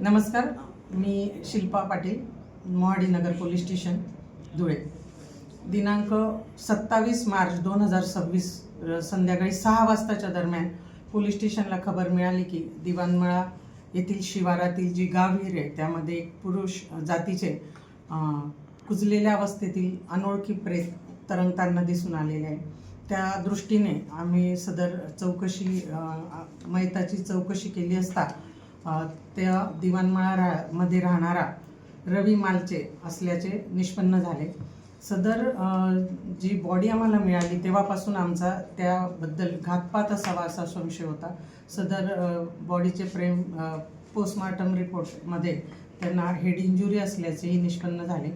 नमस्कार, मी शिल्पा पाटील, मोहाडी नगर police station, Dhule. दिनांक 27 मार्च 2026 संध्याकाळी 6 वाजताच्या दरम्यान पोलीस स्टेशनला खबर मिळाली की दिवाणमळा येथील शिवारातील जी गावहिर आहे त्यामध्ये एक पुरुष जातीचे कुजलेल्या अवस्थेतील अनोळखी प्रेत तरंगताना दिसून आलेले आहे. त्या दृष्टीने आम्ही सदर मयताची चौकशी केली असता त्या दिवाणमळामध्ये राहणारा रवी मालचे असल्याचे निष्पन्न झाले. सदर जी बॉडी आम्हाला मिळाली तेव्हापासून आमचा त्याबद्दल घातपात असावा असा संशय होता. सदर बॉडीचे पोस्टमॉर्टम रिपोर्टमध्ये त्यांना हेड इंजुरी असल्याचेही निष्पन्न झाले.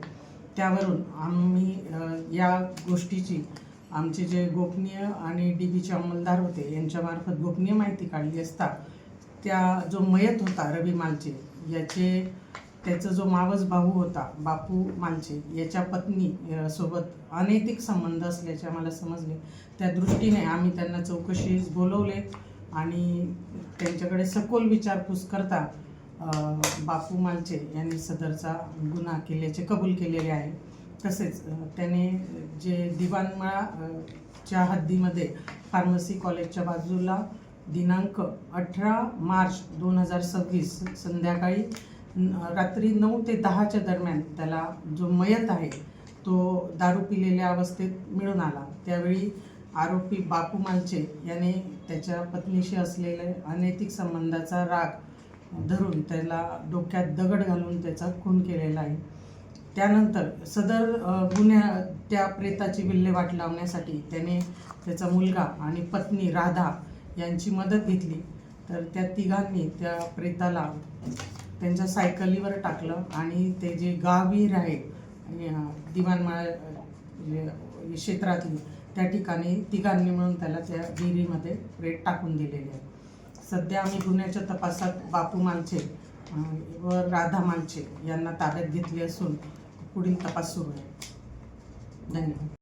त्यावरून आम्ही या गोष्टीची आमचे जे गोपनीय आणि DBचे अंमलदार होते यांच्यामार्फत गोपनीय माहिती काढली असता त्या जो मयत होता रवी मालचे त्याचा जो मावस भाऊ होता बापू मालचे याच्या पत्नी सोबत अनैतिक संबंध असल्याचे आम्हाला समजले. त्या दृष्टीने आम्ही त्यांना चौकशीस बोलवले आणि त्यांच्याकडे सखोल विचारपूस करता बापू मालचे यांनी सदरचा गुन्हा केल्याचे कबूल केलेले आहे. तसेच त्याने जे दिवाणमळाच्या हद्दीमध्ये फार्मसी कॉलेजच्या बाजूला दिनांक 18 मार्च 2026 संध्याकाळी रात्री 9 ते 10च्या दरम्यान त्याला जो मयत आहे तो दारू पिलेल्या अवस्थेत मिळून आला. त्यावेळी आरोपी बापू मालचे याने त्याच्या पत्नीशी असलेल्या अनैतिक संबंधाचा राग धरून त्याला डोक्यात दगड घालून त्याचा खून केलेला आहे. त्यानंतर सदर त्या प्रेताची विल्हेवाट लावण्यासाठी त्याने त्याचा मुलगा आणि पत्नी राधा यांची मदत घेतली. तर त्या तिघांनी त्या प्रेताला त्यांच्या सायकलीवर टाकलं आणि ते जे गावहिर आहे दिवाणमळा क्षेत्रातली त्या ठिकाणी तिघांनी मिळून त्याला त्या विहिरीमध्ये प्रेत टाकून दिलेले आहे. सध्या आम्ही गुन्ह्याच्या तपासात बापू मालचे व राधा मालचे यांना ताब्यात घेतले असून पुढील तपास सुरू आहे. धन्यवाद.